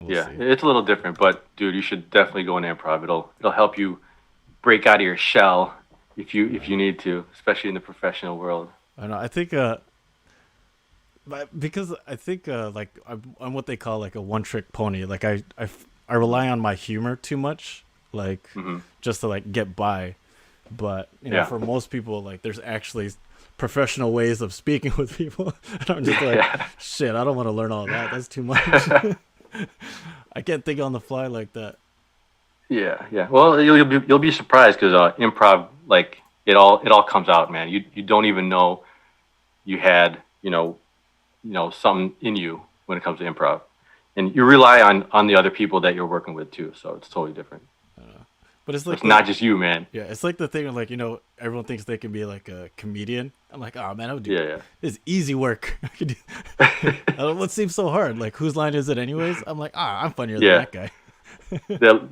We'll Yeah, see. it's a little different, but dude, you should definitely go in improv. It'll help you break out of your shell if you need to, especially in the professional world. I know. I think because I think like I'm what they call like a one trick pony. Like I rely on my humor too much, like Hmm. just to like get by. But Yeah, for most people, like there's actually professional ways of speaking with people, and I'm just like, yeah, shit, I don't want to learn all that. That's too much. I can't think on the fly like that. yeah. Well, you'll be surprised because improv, like it all comes out, man. You don't even know you had something in you when it comes to improv, and you rely on the other people that you're working with too. So it's totally different. But it's So like it's not the just you, man. yeah, it's like the thing of like everyone thinks they can be like a comedian. I'm like, oh man, I would do Yeah, this easy work. I could do. yeah. What seems so hard? Like whose line is it anyways? I'm like, I'm funnier than Yeah, that guy.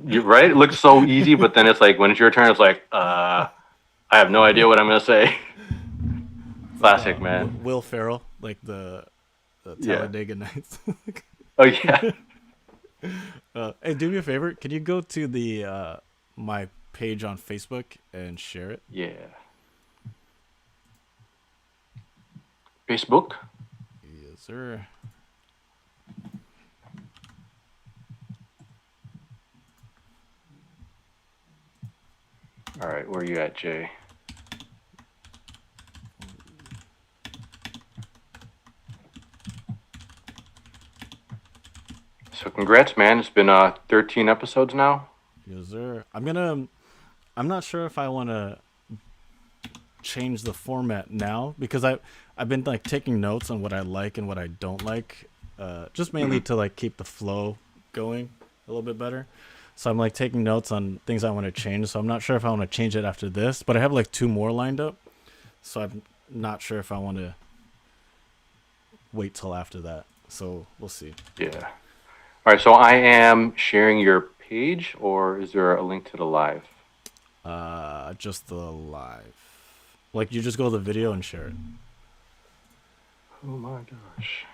you're right. It looks so easy, but then it's like when it's your turn, it's like, I have no idea what I'm gonna say. It's like Classic, man. Will Ferrell, like the Yeah. Talladega Nights. Oh yeah. Hey, do me a favor. Can you go to the my page on Facebook and share it? Yeah. Facebook. Yes, sir. All right, where are you at, Jay? So congrats, man. It's been 13 episodes now. Yes, sir. I'm not sure if I want to change the format now because I've been like taking notes on what I like and what I don't like, just mainly Hmm. to like keep the flow going a little bit better. So I'm like taking notes on things I want to change. So I'm not sure if I want to change it after this, but I have like two more lined up. So I'm not sure if I want to wait till after that. So we'll see. Yeah. All right, so I am sharing your page, or is there a link to the live? Just the live. Like you just go to the video and share it. Oh my gosh.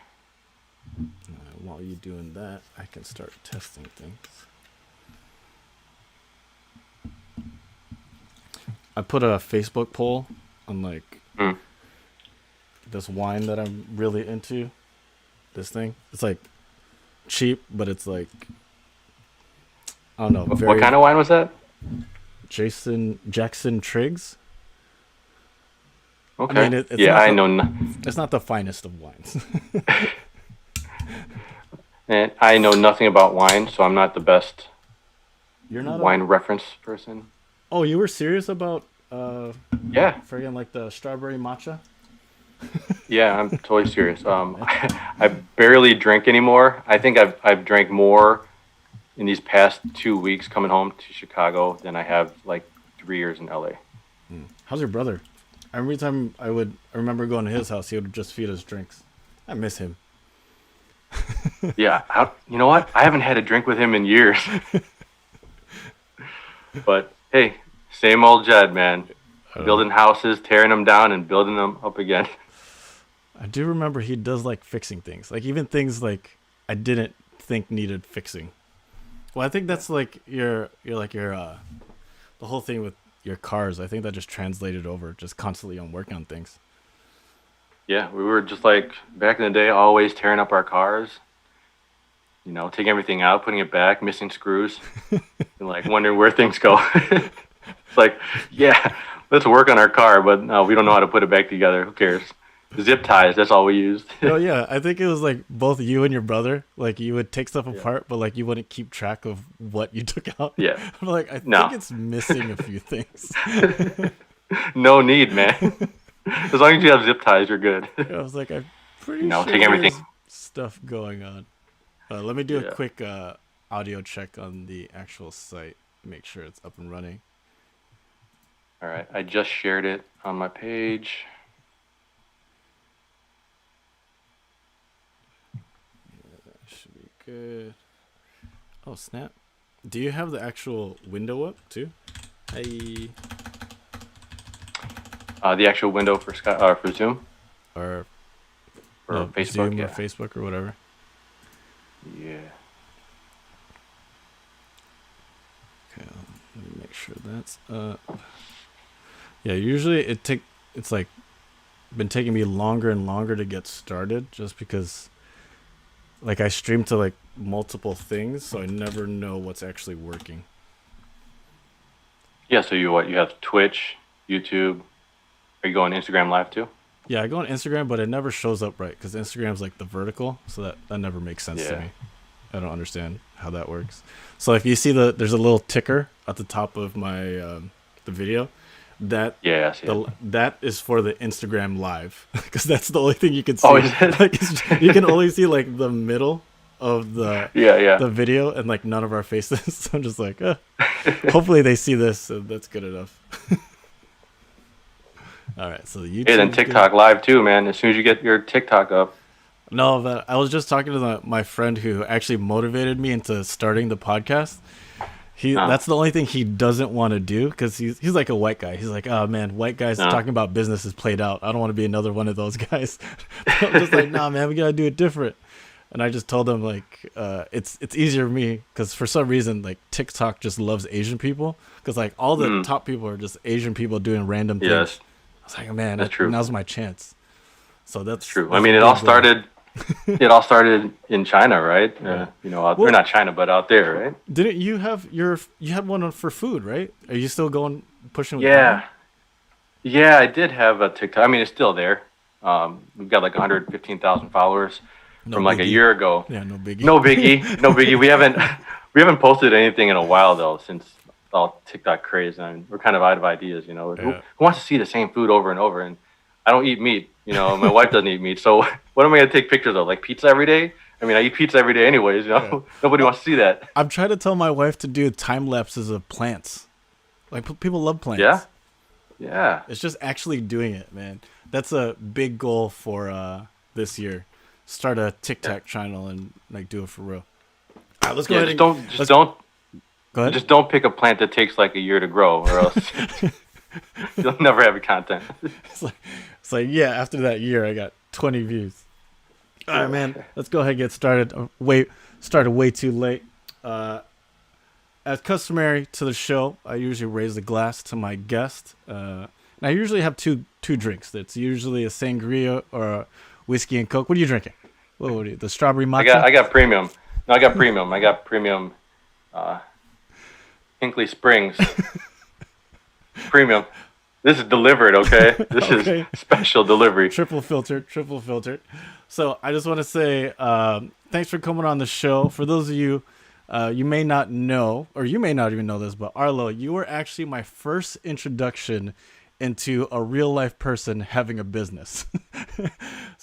While you're doing that, I can start testing things. I put a Facebook poll on like Mm. this wine that I'm really into. This thing. It's like cheap, but it's like I don't know, What very kind of wine was that? Jackson Triggs. I Okay. mean, it's Yeah, not I the know. finest of wines. And I know nothing about wine, so I'm not the best You're not a. wine reference person. Oh, you were serious about Yeah, friggin' like the strawberry matcha? yeah, I'm totally serious. Man. I barely drink anymore. I think I've drank more in these past 2 weeks coming home to Chicago than I have like 3 years in LA. How's your brother? Every time I remember going to his house, he would just feed us drinks. I miss him. Yeah, you know what? I haven't had a drink with him in years. But hey, same old Jed, man. Uh, Building houses, tearing them down, and building them up again. I do remember he does like fixing things, like even things like I didn't think needed fixing. Well, I think Yeah, that's like your the whole thing with your cars. I think that just translated over, just constantly on working on things. yeah. We were just like back in the day, always tearing up our cars. Taking everything out, putting it back, missing screws, and like wondering where things go. It's like, yeah, let's work on our car, but no, we don't know how to put it back together. Who cares? Zip ties, that's all we used. Oh yeah, I think it was like both you and your brother. Like you would take stuff Yeah. apart, but like you wouldn't keep track of what you took out. Yeah. I'm like, I think No. it's missing a few things. No need, man. As long as you have zip ties, you're good. I was like, I'm pretty Take sure everything. there's stuff going on. Let me do a Yeah. quick audio check on the actual site. Make sure it's up and running. All right. I just shared it on my page. Should be good. Oh snap! Do you have the actual window up too? Hey, The actual window for for Zoom or or no, Facebook. Zoom or Yeah. Facebook or whatever. Yeah. make sure that's yeah, usually it's like been taking me longer and longer to get started just because like I stream to like multiple things, so I never know what's actually working. Yeah. So you have Twitch, YouTube. Are you going Instagram Live too? Yeah, I go on Instagram, but it never shows up right because Instagram's like the vertical, so that never makes sense to Yeah. me. I don't understand how that works. So if you see there's a little ticker at the top of my the video, that Yeah. I see it. that is for the Instagram live because that's the only thing you can Oh, see. is it? Like you can only see like the middle of Yeah. Yeah. the video and like none of our faces. So I'm just like, hopefully they see this. So that's good enough. All right, so the Hey, then YouTube's good. TikTok Live too, man. As soon as you get your TikTok up. No, but I was just talking to my friend who actually motivated me into starting the podcast. Uh, That's the only thing he doesn't want to do because he's like a white guy. He's like, oh man, white guys uh, talking about business is played out. I don't want to be another one of those guys. But I'm just like, nah, man, we gotta do it different. And I just told him like, it's easier for me because for some reason like TikTok just loves Asian people because like all the mm, top people are just Asian people doing random things. yes, I was like, man, that's true. now's my chance. So That's true. I that's a mean, it all big goal. started. It all started in China, right? Yeah. Or Well, not China, but out there, right? didn't you have you had one for food, right? Are you still going pushing with that one? Yeah, yeah. I did have a TikTok. I mean, it's still there. We've got like 115,000 followers No from like a biggie. year ago. Yeah, no biggie. No biggie, no biggie. We haven't posted anything in a while though, since all TikTok craze. I mean, we're kind of out of ideas. Yeah. Who wants to see the same food over and over? And I don't eat meat. My wife doesn't eat meat. So what am I gonna take pictures of? Like pizza every day? I mean, I eat pizza every day anyways. Yeah. Nobody wants to see that. I'm trying to tell my wife to do time lapses of plants. Like people love Yeah, plants. yeah. It's just actually doing it, man. That's a big goal for this year. Start a Yeah. TikTok channel and like do it for real. All right, let's go Yeah, ahead just and don't, just let's don't, go ahead. just don't pick a plant that takes like a year to grow, or else you'll never have content. It's like, it's like yeah. After that year, I got 20 views. All right, man. Let's go ahead and get started. Started way too late. Uh, as customary to the show, I usually raise a glass to my guest. And I usually have two drinks. It's usually a sangria or a whiskey and coke. What are you drinking? What are you, the strawberry I got, matcha? I got premium. No, I got premium. I got premium. Uh, Hinkley Springs premium. This is delivered, okay? This is Okay. special delivery. Triple filtered, triple filtered. So I just want to say thanks for coming on the show. For those of you, you may not know, or you may not even know this, but Arlo, you were actually my first introduction into a real life person having a business.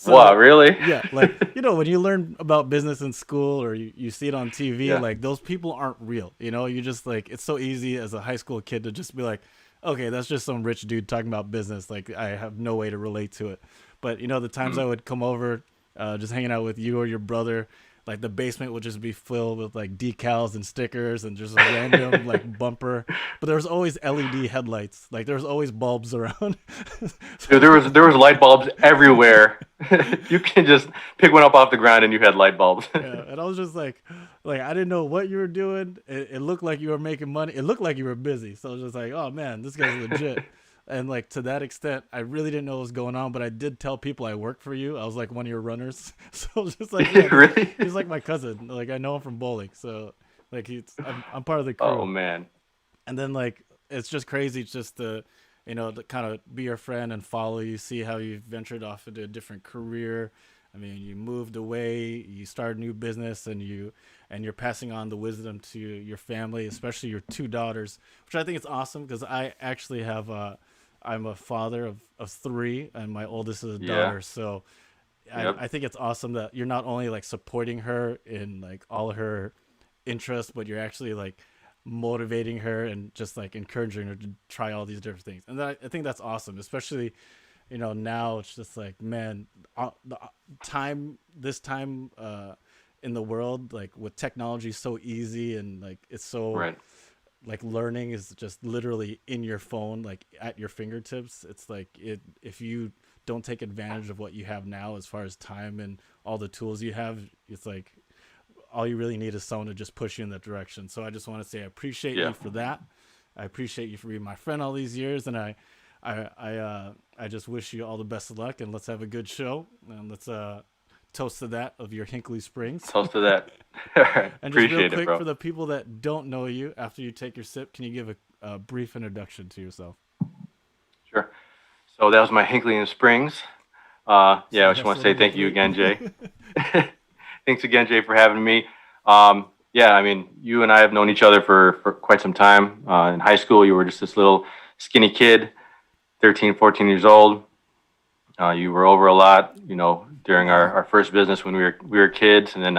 Wow, So really? yeah, like when you learn about business in school or you see it on TV, Yeah. like those people aren't real. You just like it's so easy as a high school kid to just be like, okay, that's just some rich dude talking about business. Like I have no way to relate to it. But the times Mm. I would come over, just hanging out with you or your brother, like the basement would just be filled with like decals and stickers and just a random like bumper. But there was always LED headlights. Like there was always bulbs around. Dude, there was light bulbs everywhere. You can just pick one up off the ground and you had light bulbs. Yeah, and I was just like I didn't know what you were doing. It looked like you were making money. It looked like you were busy. So I was just like, oh man, this guy's legit. And like to that extent, I really didn't know what was going on, but I did tell people I work for you. I was like one of your runners. So I was just like, yeah, Really? he's like my cousin. Like I know him from bowling. So like I'm part of the Oh crew. man. And then like it's just crazy just to to kind of be your friend and follow you, see how you've ventured off into a different career. I mean, you moved away, you started a new business, and you're passing on the wisdom to your family, especially your two daughters, which I think is awesome because I actually have I'm a father of three, and my oldest is a Yeah. daughter. So Yep. I think it's awesome that you're not only like supporting her in like all her interests, but you're actually like motivating her and just like encouraging her to try all these different things. And I think that's awesome, especially now it's just like man, the this time in the world, like with technology so easy and like it's so Right. like learning is just literally in your phone, like at your fingertips. It's like if you don't take advantage of what you have now as far as time and all the tools you have, it's like all you really need is someone to just push you in that direction. So I just want to say I appreciate Yeah. you for that. I appreciate you for being my friend all these years, and I just wish you all the best of luck, and let's have a good show, and let's toast to that of your Hinkley Springs. Toast to that. All right. And just real Appreciate it, quick bro. for the people that don't know you, after you take your sip, can you give a brief introduction to yourself? Sure. So that was my Hinkley and Springs. Yeah, So I just want hustle to say number thank you three. again, Jay. Thanks again, Jay, for having me. Yeah, I mean, you and I have known each other for quite some time. In high school, you were just this little skinny kid, 13, 14 years old. You were over a lot, during Yeah. our first business when we were kids, and then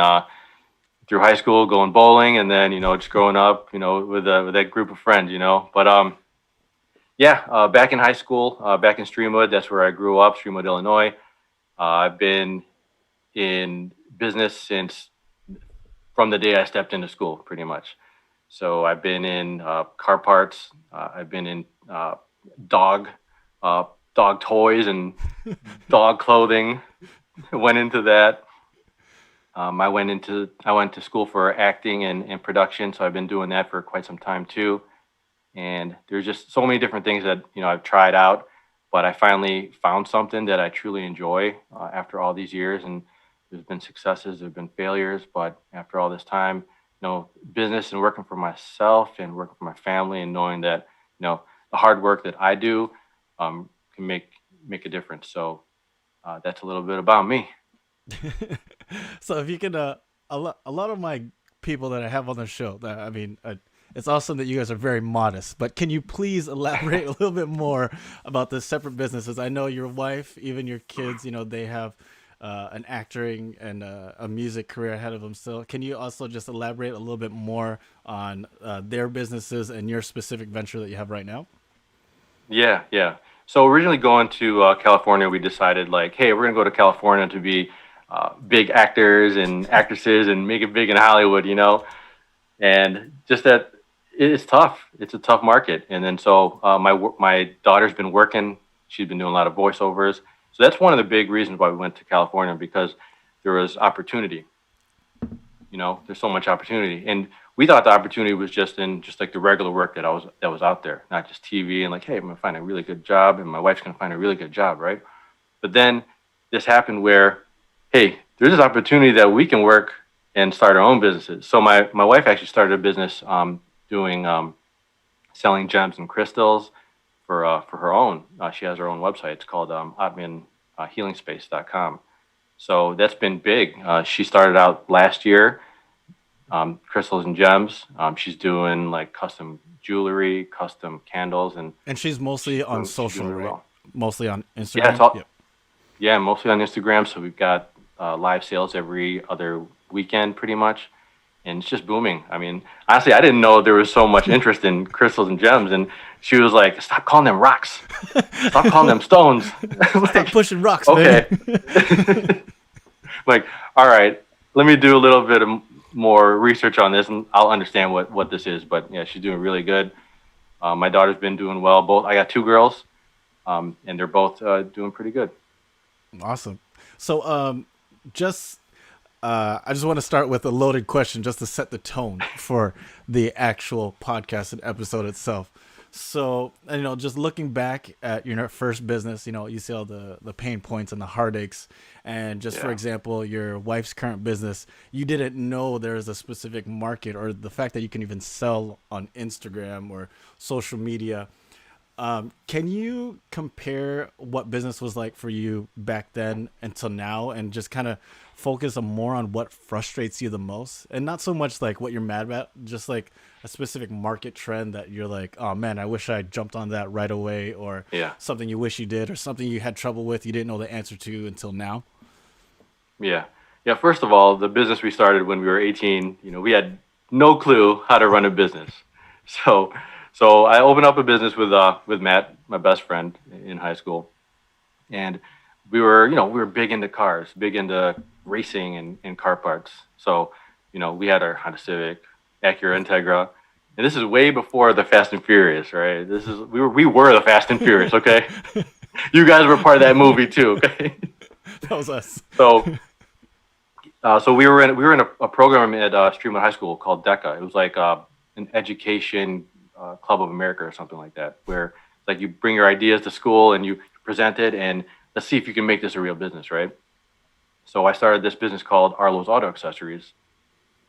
through high school, going bowling, and then just growing up, with that group of friends. But yeah, back in high school, back in Streamwood, that's where I grew up, Streamwood, Illinois. I've been in business since from the day I stepped into school, pretty much. So I've been in car parts. I've been in dog uh, dog toys and dog clothing. Went into that. I went to school for acting and production, so I've been doing that for quite some time too. And there's just so many different things that I've tried out, but I finally found something that I truly enjoy after all these years. And there's been successes, there've been failures, but after all this time, business and working for myself and working for my family, and knowing that the hard work that I do can make a difference. So that's a little bit about me. So if you could, a lot of my people that I have on the show, that I mean, it's awesome that you guys are very modest. But can you please elaborate a little bit more about the separate businesses? I know your wife, even your kids, they have an acting and a music career ahead of them still. Can you also just elaborate a little bit more on their businesses and your specific venture that you have right now? Yeah, yeah. So originally going to California, we decided like, hey, we're gonna go to California to be big actors and actresses and make it big in Hollywood. And just that it's tough. It's a tough market. And then so my daughter's been working. She's been doing a lot of voiceovers. So that's one of the big reasons why we went to California, because there was opportunity. There's so much opportunity, and we thought the opportunity was just like the regular work that was out there, not just TV and like, hey, I'm gonna find a really good job, and my wife's gonna find a really good job, right? But then this happened where, hey, there's this opportunity that we can work and start our own businesses. So my wife actually started a business doing selling gems and crystals for her own. She has her own website. It's called OtmanHealingSpace.com. So that's been big. She started out last year, crystals and gems. She's doing like custom jewelry, custom candles, and And she's mostly on she's doing social, really right? well. Mostly on Yeah, it's Instagram. all, Yep. yeah, mostly on Instagram. So we've got live sales every other weekend, pretty much, and it's just booming. I mean, honestly, I didn't know there was so much interest in crystals and gems, and she was like, "Stop calling them rocks. Stop calling them stones." I'm Stop like, pushing rocks, baby. okay. Like, all right, let me do a little bit of more research on this, and I'll understand what this is. But yeah, she's doing really good. My daughter's been doing well. Both, I got two girls, and they're both doing pretty good. Awesome. So, just I just want to start with a loaded question just to set the tone for the actual podcast and episode itself. So, just looking back at your first business, you see all the pain points and the heartaches. And just for Yeah, example, your wife's current business, you didn't know there was a specific market, or the fact that you can even sell on Instagram or social media. Can you compare what business was like for you back then until now, and just kind of focus more on what frustrates you the most, and not so much like what you're mad about, just like a specific market trend that you're like, oh man, I wish I jumped on that right away, or yeah, something you wish you did, or something you had trouble with, you didn't know the answer to until now? yeah, yeah. First of all, the business we started when we were 18, we had no clue how to run a business. So, so I opened up a business with Matt, my best friend in high school, and we were big into cars, big into racing and car parts. So, we had our Honda Civic, Acura Integra, and this is way before the Fast and Furious, right? We were the Fast and Furious, okay? You guys were part of that movie too, okay? That was us. So, so we were in a program at Streamwood High School called DECA. It was like an education Club of America or something like that, where like you bring your ideas to school and you present it, and let's see if you can make this a real business, right? So I started this business called Arlo's Auto Accessories.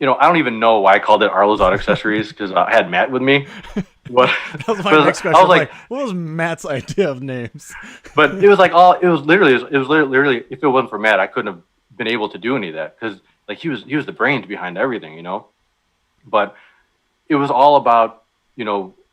I don't even know why I called it Arlo's Auto Accessories because I had Matt with me. What? That was my But next I question. was like, What was Matt's idea of names? but it was like all it was literally if it wasn't for Matt, I couldn't have been able to do any of that because like he was the brains behind everything. But it was all about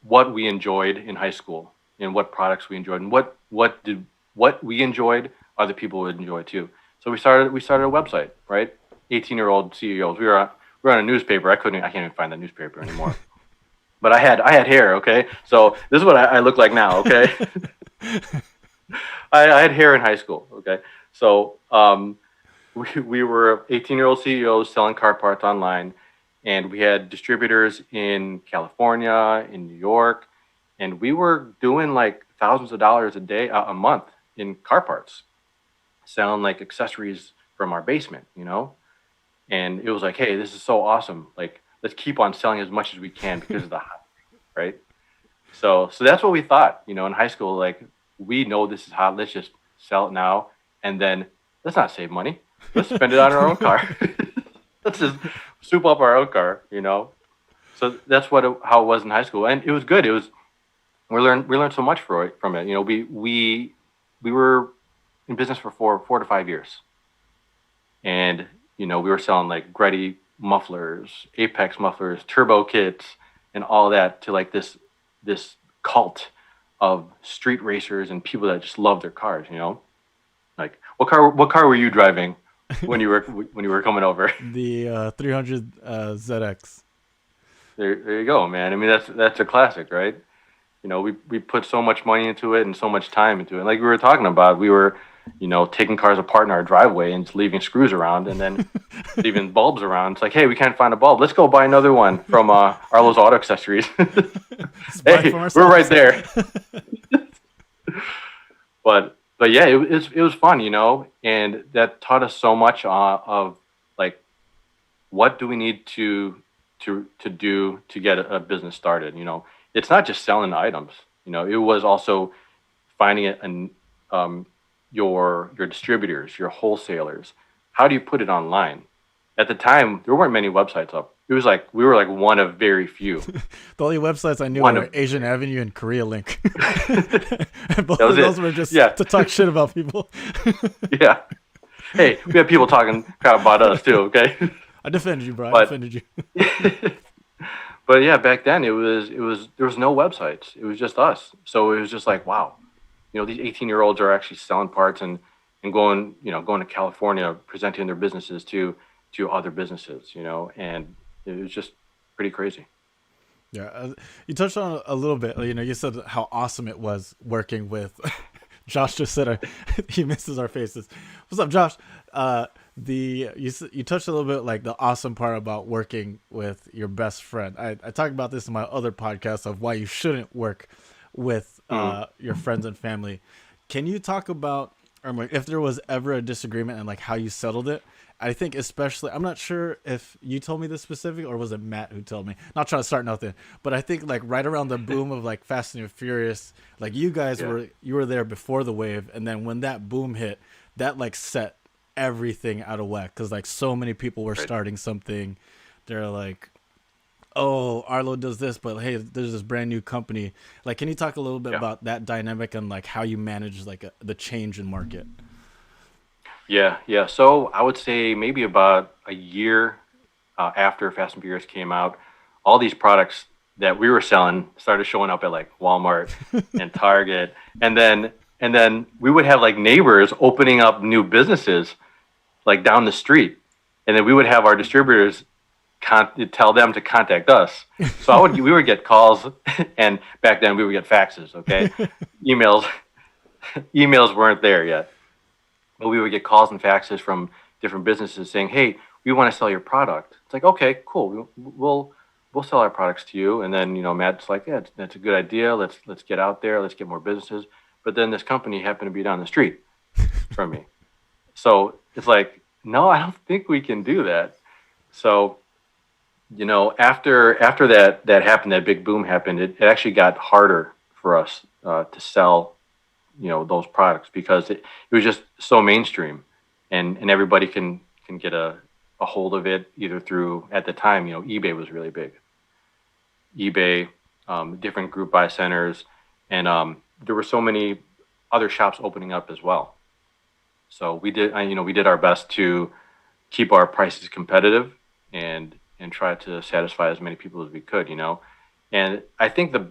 what we enjoyed in high school and what products we enjoyed and what we enjoyed other people would enjoy too. So we started a website, right? 18-year-old CEOs. We were on a newspaper. I can't even find that newspaper anymore. But I had hair, okay? So this is what I look like now, okay? I had hair in high school, okay? So we were 18-year-old CEOs selling car parts online, and we had distributors in California, in New York, and we were doing like thousands of dollars a month in car parts, selling like accessories from our basement. And it was like, hey, this is so awesome. Like, let's keep on selling as much as we can because of the hot, right? So that's what we thought, in high school. Like, we know this is hot. Let's just sell it now, and then let's not save money. Let's spend it on our own car. Let's just soup up our own car. So that's how it was in high school, and it was good. We learned so much from it. We were in business for 4 to 5 years, and we were selling like Gretty mufflers, Apex mufflers, turbo kits, and all that to like this cult of street racers and people that just love their cars. Like what car were you driving when you were coming over? The 300 ZX. There you go, man. I mean, that's a classic, right? We put so much money into it and so much time into it. Like we were talking about, we were, taking cars apart in our driveway and just leaving screws around and then leaving bulbs around. It's like, hey, we can't find a bulb. Let's go buy another one from Arlo's Auto Accessories. Hey, we're right there. But yeah, it was fun, and that taught us so much of like what do we need to do to get a business started. It's not just selling items. It was also finding it and your distributors, your wholesalers. How do you put it online? At the time, there weren't many websites up. It was like we were like one of very few. The only websites I knew were Asian Avenue and Korea Link. And both of those were just to talk shit about people. Yeah. Hey, we have people talking crap about us too, okay? I defended you, bro. I defended you. But yeah, back then there was no websites. It was just us. So it was just like, wow, these 18-year-olds are actually selling parts and going to California, presenting their businesses to other businesses, and it was just pretty crazy. Yeah, you touched on it a little bit. You said how awesome it was working with. Josh just said he misses our faces. What's up, Josh? You touched a little bit like the awesome part about working with your best friend. I talked about this in my other podcast of why you shouldn't work with your friends and family. Can you talk about if there was ever a disagreement and like how you settled it? I think especially, I'm not sure if you told me this specific or was it Matt who told me. Not trying to start nothing, but I think like right around the boom of like Fast and Furious, like you guys were there before the wave, and then when that boom hit, that like set everything out of whack because like so many people were starting something. They're like, oh, Arlo does this, but hey, there's this brand new company. Like, can you talk a little bit about that dynamic and like how you manage like the change in market? Yeah. So I would say maybe about a year after Fast and Furious came out, all these products that we were selling started showing up at like Walmart and Target, and then we would have like neighbors opening up new businesses like down the street, and then we would have our distributors tell them to contact us. So we would get calls, and back then we would get faxes. Okay, emails weren't there yet. But we would get calls and faxes from different businesses saying, "Hey, we want to sell your product." It's like, okay, cool. We'll sell our products to you. And then Matt's like, "Yeah, that's a good idea. Let's get out there. Let's get more businesses." But then this company happened to be down the street from me, so it's like, no, I don't think we can do that. So After that happened, that big boom happened, it actually got harder for us to sell, those products because it was just so mainstream, and everybody can get a hold of it either through, at the time, eBay was really big. eBay, different group buy centers, and there were so many other shops opening up as well. So we did our best to keep our prices competitive and try to satisfy as many people as we could. And I think the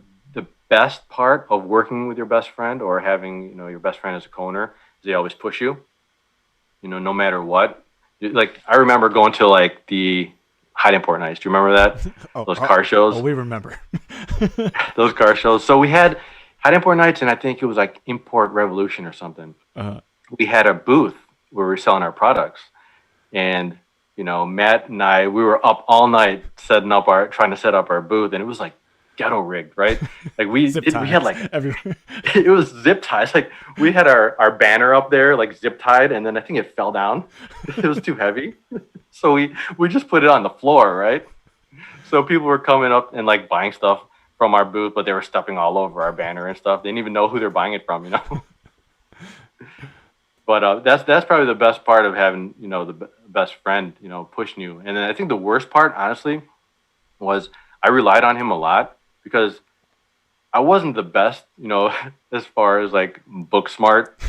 best part of working with your best friend, or having your best friend as a co-owner, is they always push you. No matter what. Like, I remember going to like the high import nights. Do you remember that? Oh, Those oh, car oh, shows. we remember. Those car shows. So we had high import nights, and I think it was like Import Revolution or something. uh, We had a booth where we were selling our products, and Matt and I, we were up all night trying to set up our booth, and it was like ghetto rigged, right? Like Zip we had ties like everywhere. it was zip ties. Like, we had our banner up there like zip tied, and then I think it fell down. It was too heavy, so we just put it on the floor, right? So people were coming up and like buying stuff from our booth, but they were stepping all over our banner and stuff. They didn't even know who they're buying it from. But that's probably the best part of having the best friend pushing you. And then I think the worst part, honestly, was I relied on him a lot because I wasn't the best, as far as like book smart.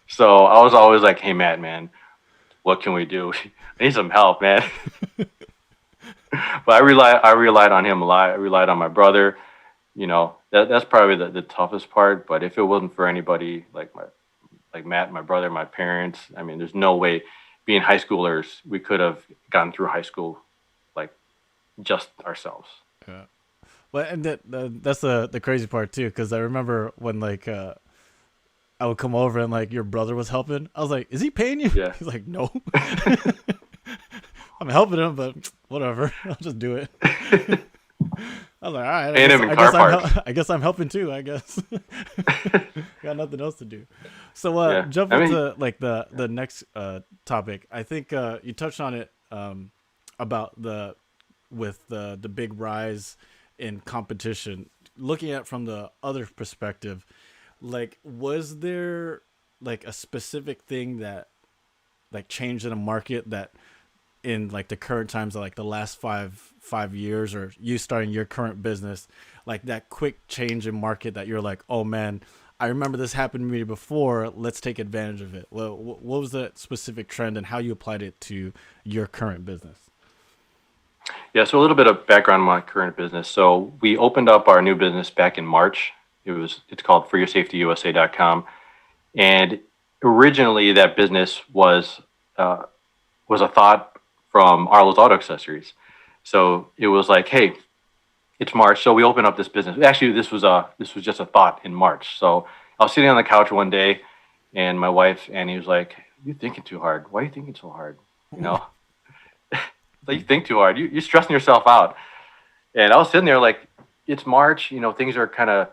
So I was always like, "Hey, Matt, man, what can we do? I need some help, man." But I relied on him a lot. I relied on my brother. That's probably the toughest part. But if it wasn't for anybody like Matt, my brother, my parents, I mean, there's no way, being high schoolers, we could have gotten through high school like just ourselves. Yeah. Well, and that's the crazy part too, because I remember when like I would come over and like your brother was helping. I was like, "Is he paying you?" Yeah. He's like, "No." I'm helping him, but whatever. I'll just do it. I was like, "All right, Paying him in car parts. I guess I'm helping too. I guess got nothing else to do." So Yeah. jump I mean, into like the next topic. I think you touched on it about the big rise in competition. Looking at from the other perspective, like, was there like a specific thing that like changed in a market that in like the current times of like the last five years, or you starting your current business, like that quick change in market that you're like, "Oh man, I remember this happened to me before, let's take advantage of it." Well, what was that specific trend and how you applied it to your current business? yeah. So a little bit of background on my current business. So we opened up our new business back in March. It's called ForYourSafetyUSA.com, and originally that business was a thought from Arlo's Auto Accessories. So it was like, "Hey, it's March, so we open up this business." Actually, this was just a thought in March. So I was sitting on the couch one day, and my wife Annie was like, "You're thinking too hard. Why are you thinking so hard? You know, like, you think too hard. You're stressing yourself out." And I was sitting there like, it's March. Things are kind of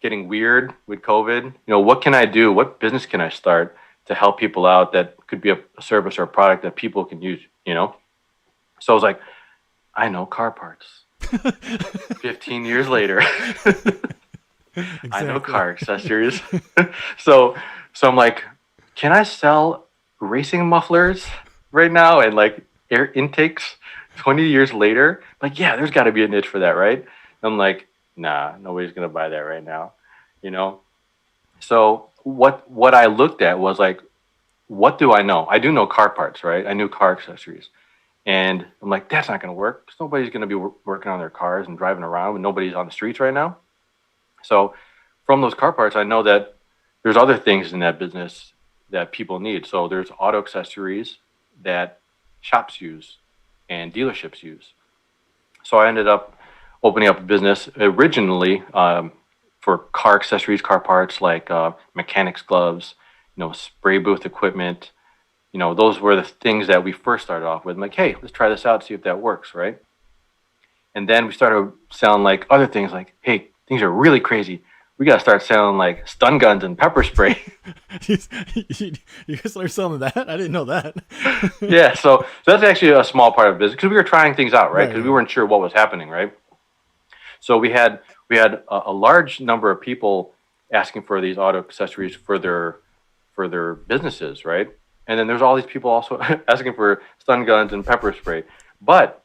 getting weird with COVID. What can I do? What business can I start to help people out that could be a service or a product that people can use? So I was like, I know, car parts. 15 years later, I know Exactly. car accessories. so so I'm like, can I sell racing mufflers right now and like air intakes 20 years later? Like, yeah, there's got to be a niche for that, right? I'm like, nah, nobody's gonna buy that right now, you know. So what I looked at was like, what do I know? I do know car parts, right? I knew car accessories. And I'm like, that's not going to work because nobody's going to be working on their cars and driving around when nobody's on the streets right now. So from those car parts, I know that there's other things in that business that people need. So there's auto accessories that shops use and dealerships use. So I ended up opening up a business originally for car accessories, car parts like mechanics gloves, spray booth equipment. Those were the things that we first started off with. I'm like, hey, let's try this out, see if that works, right? And then we started selling like other things like, hey, things are really crazy. we got to start selling like stun guns and pepper spray. you, you guys are selling that? I didn't know that. Yeah, so that's actually a small part of business because we were trying things out, right? Right, Because we right. weren't sure what was happening, right? So we had a large number of people asking for these auto accessories for their businesses, right? And then there's all these people also asking for stun guns and pepper spray. But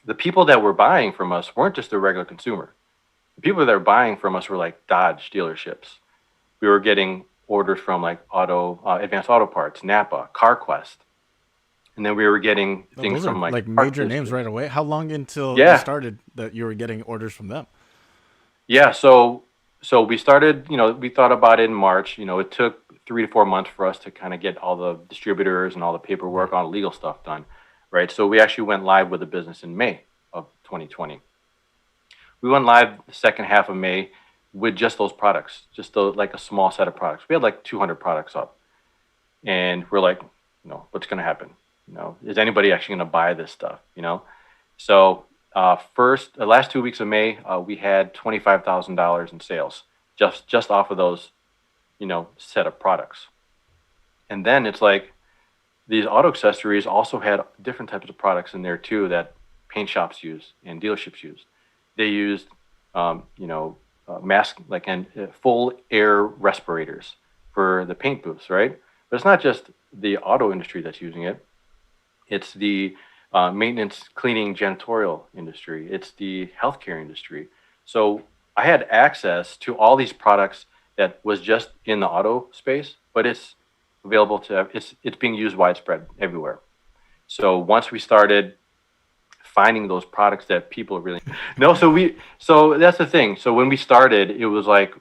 the people that were buying from us weren't just the regular consumer. The people that were buying from us were like Dodge dealerships. We were getting orders from like Advanced Auto Parts, Napa, CarQuest, and then we were getting No, things those are from like like Park major names District. right away. How long until you Yeah, started that you were getting orders from them? yeah. So we started. We thought about it in March. It took 3 to 4 months for us to kind of get all the distributors and all the paperwork, Right. all the legal stuff done, right? So we actually went live with the business in May of 2020. We went live the second half of May with just those products, like a small set of products. We had like 200 products up, and we're like, what's going to happen? Is anybody actually going to buy this stuff? So the last 2 weeks of May, we had $25,000 in sales just off of those, set of products. And then it's like these auto accessories also had different types of products in there too that paint shops use and dealerships use. They used, mask like and full air respirators for the paint booths, right? But it's not just the auto industry that's using it. It's the maintenance, cleaning, janitorial industry. It's the healthcare industry. So I had access to all these products that was just in the auto space, but it's available to it's being used widespread everywhere. So once we started finding those products that people really no, so that's the thing. So when we started, it was like,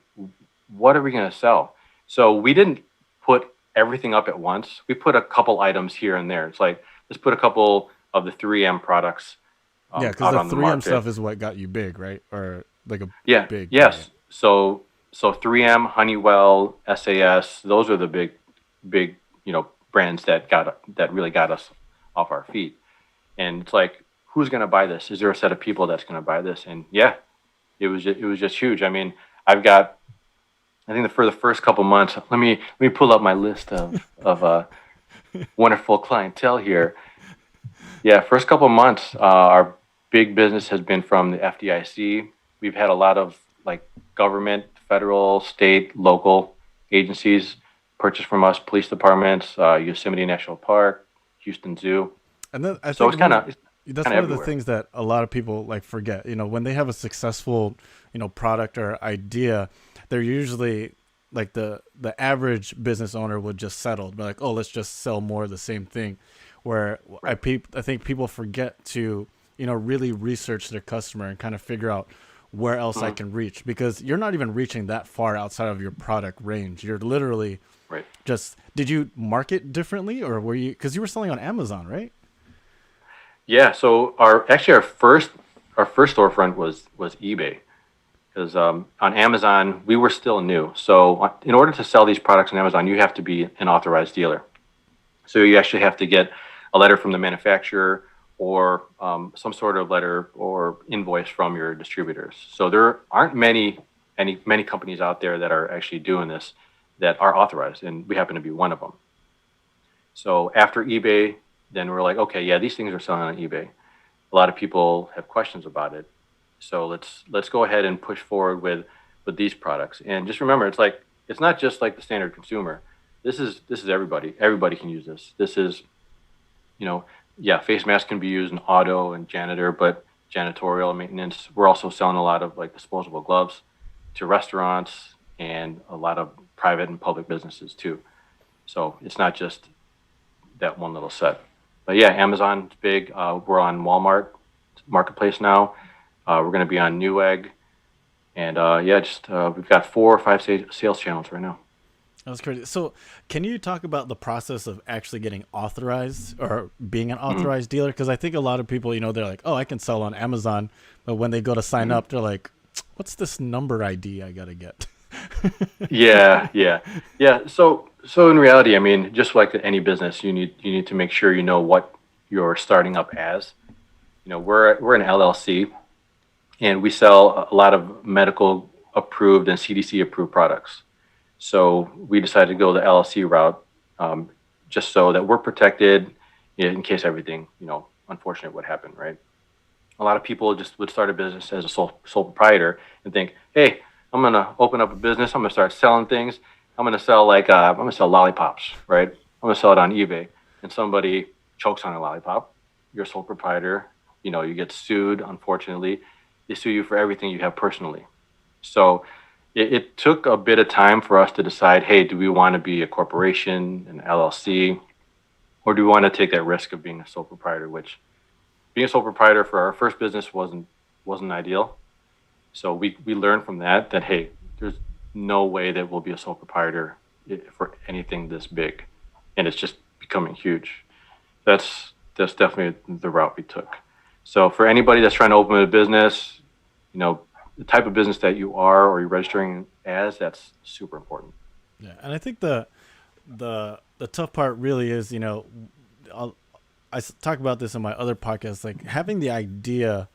what are we going to sell? So we didn't put everything up at once. We put a couple items here and there. It's like, let's put a couple of the 3M products Yeah, because out the on the 3M market. stuff is what got you big, right? Or like a Yeah, big, yeah, yes. So 3M, Honeywell, SAS, those are the big, brands that really got us off our feet. And it's like, who's going to buy this? Is there a set of people that's going to buy this? And yeah, it was just huge. I mean, I've got I think for the first couple months, let me pull up my list of wonderful clientele here. Yeah, first couple months, our big business has been from the FDIC. We've had a lot of like government, federal, state, local agencies purchase from us, police departments, Yosemite National Park, Houston Zoo. and then I So think it's kind of it's that's kind of one of the everywhere. things that a lot of people like forget. When they have a successful, product or idea, they're usually like the average business owner would just settle, be like, oh, let's just sell more of the same thing. Where Right. I think people forget to really research their customer and kind of figure out where else I Mhm. can reach, because you're not even reaching that far outside of your product range. You're literally Right. just, did you market differently, or were you, because you were selling on Amazon, right? Yeah. So our first storefront was eBay because on Amazon we were still new. So in order to sell these products on Amazon, you have to be an authorized dealer. So you actually have to get a letter from the manufacturer or some sort of letter or invoice from your distributors. So there aren't many companies out there that are actually doing this that are authorized, and we happen to be one of them. So after eBay, then we're like, okay, yeah, these things are selling on eBay. A lot of people have questions about it. So let's go ahead and push forward with these products. And just remember, it's not just like the standard consumer. This is everybody. Everybody can use this. This is, you know, yeah, face masks can be used in auto and janitor, but janitorial maintenance. We're also selling a lot of like disposable gloves to restaurants and a lot of private and public businesses too. So it's not just that one little set. But yeah, Amazon's big. We're on Walmart Marketplace now. We're going to be on Newegg, and yeah, just we've got 4 or 5 sales channels right now. That's crazy. So, can you talk about the process of actually getting authorized or being an Mm-hmm. authorized dealer? Because I think a lot of people, they're like, "Oh, I can sell on Amazon," but when they go to sign Mm-hmm. up, they're like, "What's this number ID I gotta get?" Yeah, yeah, yeah. So in reality, I mean, just like any business, you need to make sure you know what you're starting up as. We're an LLC, and we sell a lot of medical approved and CDC approved products. So we decided to go the LLC route, um, just so that we're protected in case everything, unfortunate would happen, right? A lot of people just would start a business as a sole proprietor and think, hey, I'm gonna open up a business. I'm gonna start selling things. I'm gonna sell lollipops, right? I'm gonna sell it on eBay, and somebody chokes on a lollipop. You're a sole proprietor. You get sued. Unfortunately, they sue you for everything you have personally. So it took a bit of time for us to decide, hey, do we want to be a corporation, an LLC, or do we want to take that risk of being a sole proprietor? Which being a sole proprietor for our first business wasn't ideal. So we learned from that hey, there's no way that we'll be a sole proprietor for anything this big, and it's just becoming huge. That's definitely the route we took. So for anybody that's trying to open a business, the type of business that you are or you're registering as, that's super important. Yeah, and I think the tough part really is, I'll, talk about this in my other podcasts. Like having the idea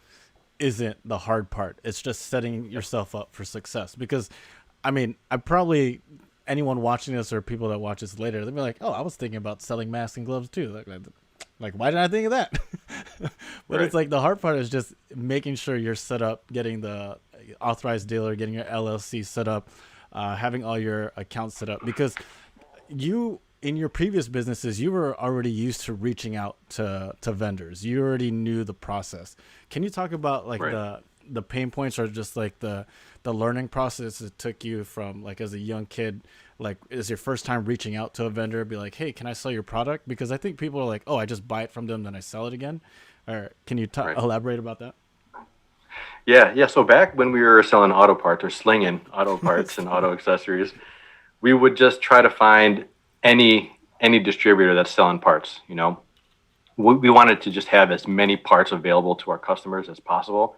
isn't the hard part. It's just setting yourself up for success. Because, I mean, I probably anyone watching this or people that watch this later, they'll be like, "Oh, I was thinking about selling masks and gloves too." Like why didn't I think of that? But Right. it's like the hard part is just making sure you're set up, getting the authorized dealer, getting your LLC set up, having all your accounts set up. Because you in your previous businesses you were already used to reaching out to vendors. You already knew the process. Can you talk about like Right. the pain points or just like the learning process it took you from like as a young kid, like is your first time reaching out to a vendor, be like, hey, can I sell your product? Because I think people are like, oh, I just buy it from them then I sell it again. Or can you Right. elaborate about that? Yeah. So back when we were selling auto parts or slinging auto parts and auto accessories, we would just try to find any distributor that's selling parts. We wanted to just have as many parts available to our customers as possible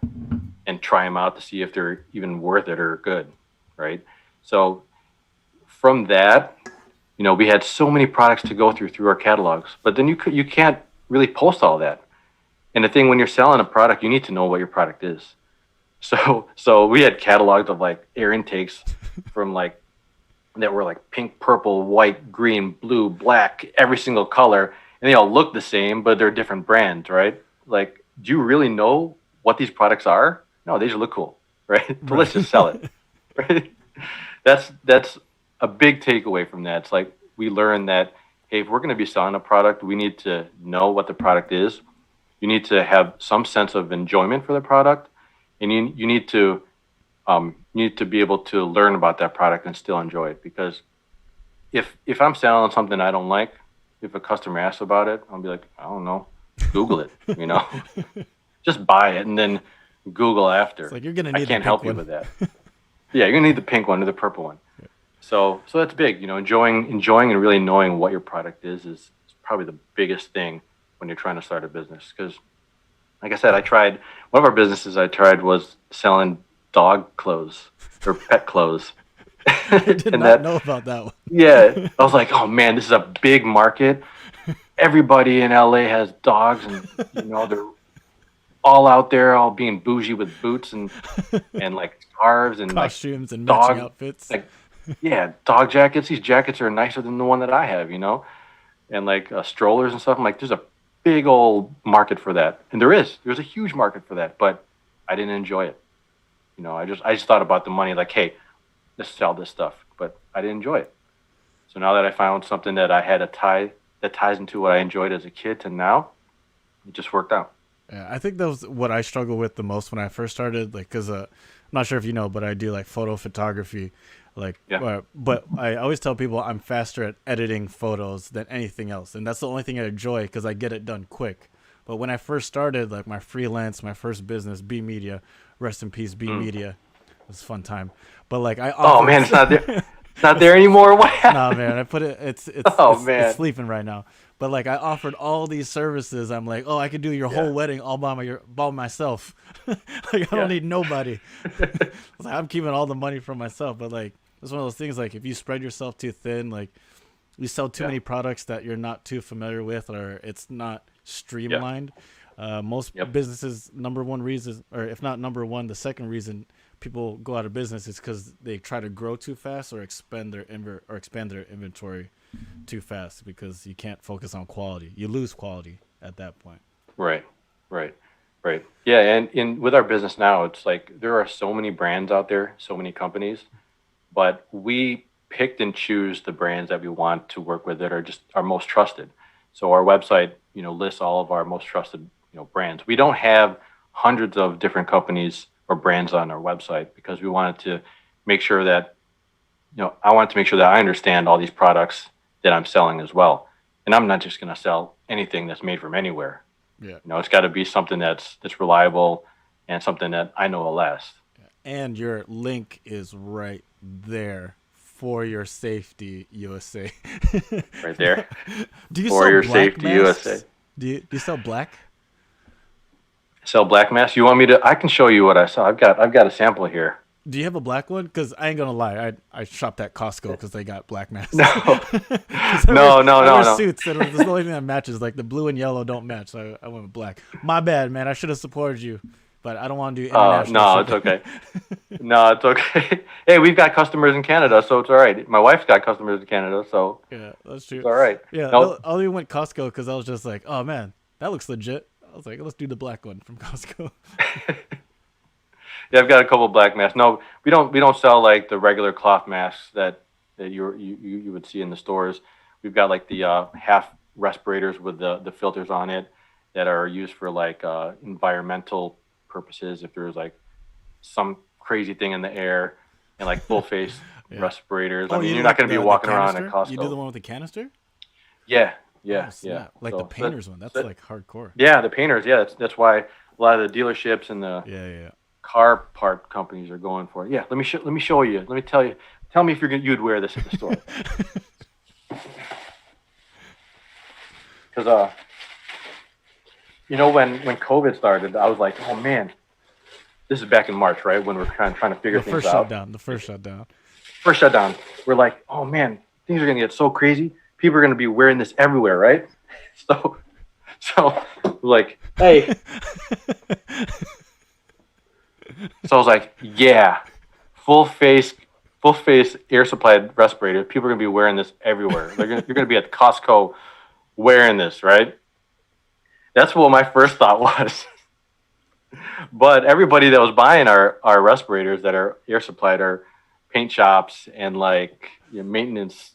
and try them out to see if they're even worth it or good, right? So from that, we had so many products to go through our catalogs, but then you can't really post all that. And the thing when you're selling a product, you need to know what your product is. So we had catalogs of like air intakes from like that were like pink, purple, white, green, blue, black, every single color, and they all look the same, but they're different brands, right? Like, do you really know what these products are? No, they just look cool, right? So let's just sell it, Right. right? That's a big takeaway from that. It's like we learned that hey, if we're going to be selling a product, we need to know what the product is. You need to have some sense of enjoyment for the product, and you need to be able to learn about that product and still enjoy it. Because if I'm selling something I don't like, if a customer asks about it, I'll be like, I don't know, Google it, just buy it and then Google It's after. like you're gonna I need the can't pink help you one. with that. Yeah, you're gonna need the pink one or the purple one. So that's big. Enjoying and really knowing what your product is probably the biggest thing when you're trying to start a business. Because, like I said, I tried one of our businesses. I tried was selling dog clothes or pet clothes, I did and not that know about that yeah, one. I was like, oh man, this is a big market. Everybody in LA has dogs, and they're all out there, all being bougie with boots and like scarves and like Costumes and matching dog outfits. like yeah, dog jackets. These jackets are nicer than the one that I have, and like strollers and stuff. I'm like, there's a big old market for that, and there's a huge market for that, but I didn't enjoy it. I just thought about the money, like, hey, let's sell this stuff, but I didn't enjoy it. So now that I found something that I had a tie that ties into what I enjoyed as a kid to now, it just worked out. Yeah, I think that was what I struggled with the most when I first started. Like, cause I'm not sure if you know, but I do like photo photography. Like, Yeah. but I always tell people I'm faster at editing photos than anything else, and that's the only thing I enjoy because I get it done quick. But when I first started, like my freelance, my first business, B Media, rest in peace, B Mm. Media, it was a fun time. But like I Oh offered, man, it's not there. It's not there anymore. What nah, happened? man, I put it. Oh It's man. sleeping right now. But like I offered all these services. I'm like, oh, I could do your Yeah. whole wedding all by myself. Like I don't Yeah. need nobody. I was like, I'm keeping all the money for myself. But like it's one of those things. Like if you spread yourself too thin, like you sell too Yeah. many products that you're not too familiar with, or it's not Yeah. streamlined. Most Yep. businesses number one reason, or if not number one, the second reason people go out of business is because they try to grow too fast or expand their inventory too fast because you can't focus on quality. You lose quality at that point. Right, right, right. Yeah, and in with our business now, it's like there are so many brands out there, so many companies, but we picked and choose the brands that we want to work with that are just our most trusted. So our website, lists all of our most trusted, brands. We don't have hundreds of different companies or brands on our website because we wanted to make sure that, I wanted to make sure that I understand all these products that I'm selling as well. And I'm not just going to sell anything that's made from anywhere. Yeah. It's got to be something that's reliable and something that I know will last. And your link is right there for your safety, USA. Right there Do you for sell your black safety, USA. masks? Do you sell black? Sell black mass. You want me to? I can show you what I saw. I've got a sample here. Do you have a black one? Because I ain't gonna lie, I shopped at Costco because they got black masks. No, 'Cause no, no, I no, wear no. suits, and there's the only thing that matches. Like the blue and yellow don't match, so I went with black. My bad, man. I should have supported you, but I don't want to do international No, it's shipping. okay. No, it's okay. Hey, we've got customers in Canada, so it's all right. My wife's got customers in Canada, so Yeah, that's it's true. all right. Yeah, No, I only went Costco because I was just like, oh man, that looks legit. I was like, let's do the black one from Costco. yeah, I've got a couple of black masks. No, we don't sell like the regular cloth masks that you would see in the stores. We've got like the half respirators with the filters on it that are used for like environmental purposes. If there's like some crazy thing in the air, and like full face Yeah. respirators. I Oh, mean, you do you're not like going to be the walking around at canister? You do the Costco. one with the canister? Yeah, Oh yeah, yeah. snap! Like the So painters one. That's that, like hardcore. yeah, the painters. Yeah, that's why a lot of the dealerships and the Yeah, yeah, yeah. car part companies are going for it. Yeah, let me show you. Let me tell you. Tell me if you'd wear this at the store. Because when COVID started, I was like, oh man, this is back in March, right? When we're trying to figure The things first out. shutdown. The first shutdown. First shutdown, we're like, oh man, things are gonna get so crazy. People are gonna be wearing this everywhere, right? So like, hey. So I was like, yeah, full face, full face air supplied respirator. People are gonna be wearing this everywhere. You're gonna be at Costco wearing this, right? That's what my first thought was. But everybody that was buying our respirators that are air supplied are paint shops and like maintenance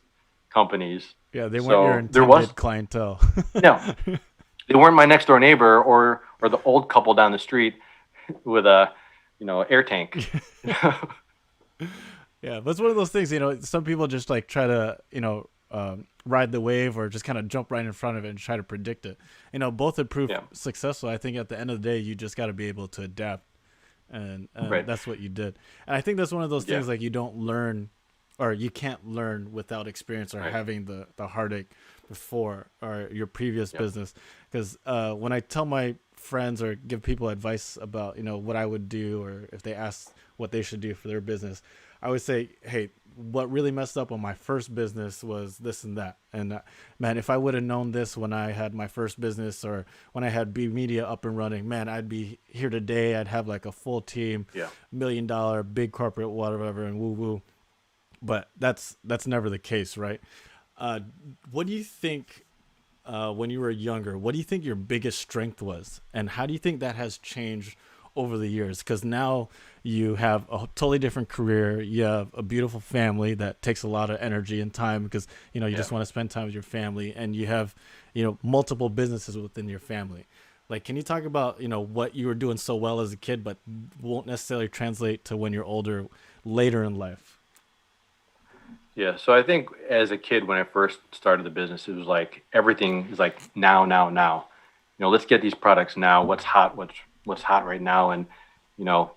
companies. Yeah, they weren't your So there was intended clientele. no, they weren't my next door neighbor or the old couple down the street with a air tank. Yeah, but it's one of those things. Some people just like try to ride the wave or just kind of jump right in front of it and try to predict it. Both have proved Yeah, successful. I think at the end of the day, you just got to be able to adapt, and right. that's what you did. And I think that's one of those Yeah, things like you don't learn, or you can't learn without experience or right. having the heartache before or your previous Yep. business. Because when I tell my friends or give people advice about what I would do or if they ask what they should do for their business, I would say, hey, what really messed up on my first business was this and that. And man, if I would have known this when I had my first business or when I had B Media up and running, man, I'd be here today. I'd have like a full team, Yeah. $1 million big corporate whatever and woo woo. But that's never the case, right? Uh, what do you think when you were younger? What do you think your biggest strength was, and how do you think that has changed over the years? Because now you have a totally different career. You have a beautiful family that takes a lot of energy and time because you Yeah. just want to spend time with your family, and you have multiple businesses within your family. Like, can you talk about what you were doing so well as a kid, but won't necessarily translate to when you're older later in life? Yeah. So I think as a kid, when I first started the business, it was like everything is like now, now, now. Let's get these products now. What's hot? What's hot right now? And you know,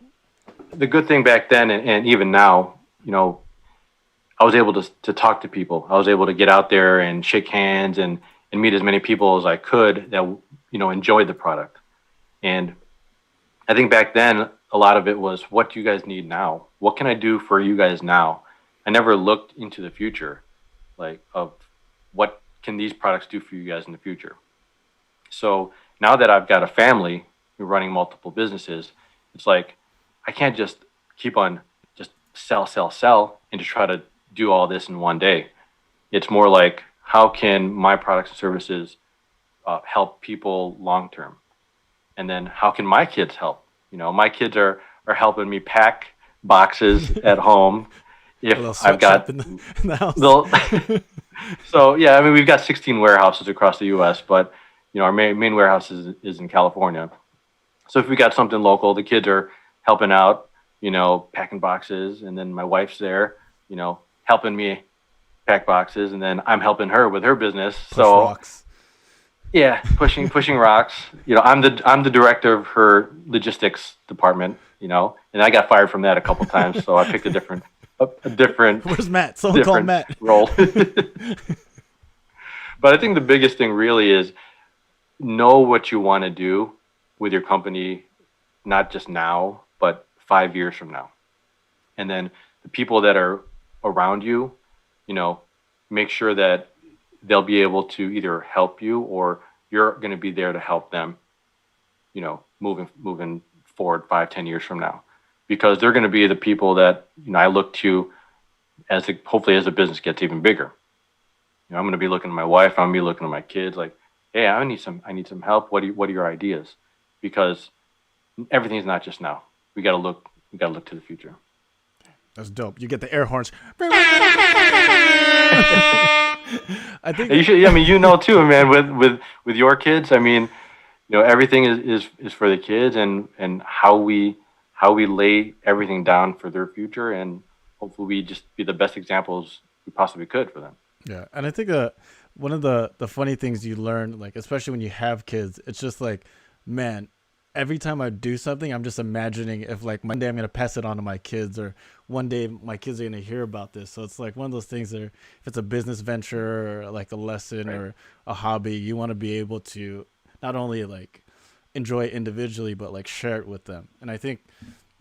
the good thing back then and even now, I was able to talk to people. I was able to get out there and shake hands and meet as many people as I could that enjoyed the product. And I think back then a lot of it was, what do you guys need now? What can I do for you guys now? I never looked into the future, like of what can these products do for you guys in the future. So now that I've got a family running multiple businesses, it's like I can't just keep on just sell, sell, sell, and to try to do all this in one day. It's more like, how can my products and services help people long term? And then how can my kids help? My kids are helping me pack boxes at home. A If little I've sweatshop got in the house. they'll so yeah, I mean, we've got 16 warehouses across the U.S., but our main warehouse is in California. So if we got something local, the kids are helping out, packing boxes, and then my wife's there, helping me pack boxes, and then I'm helping her with her business. Push So rocks. yeah, pushing rocks. I'm the director of her logistics department. And I got fired from that a couple times, so I picked a different Where's Matt? Someone call Matt. role. But I think the biggest thing really is know what you want to do with your company, not just now, but 5 years from now. And then the people that are around you, you know, make sure that they'll be able to either help you or you're going to be there to help them, moving forward 5, 10 years from now, because they're going to be the people that, I look to hopefully as the business gets even bigger. I'm going to be looking at my wife. I'm going to be looking at my kids like, hey, I need some help. What are your ideas? Because everything's not just now. We got to look to the future. That's dope. You get the air horns. I think You should. I mean, too, man. With your kids, I mean, everything is for the kids, and how we lay everything down for their future, and hopefully we just be the best examples we possibly could for them. Yeah, and I think one of the funny things you learn, like especially when you have kids, it's just like, man, every time I do something, I'm just imagining if like one day I'm gonna pass it on to my kids, or one day my kids are gonna hear about this. So it's like one of those things that if it's a business venture or like a lesson Right. or a hobby, you want to be able to not only like enjoy it individually, but like share it with them. And I think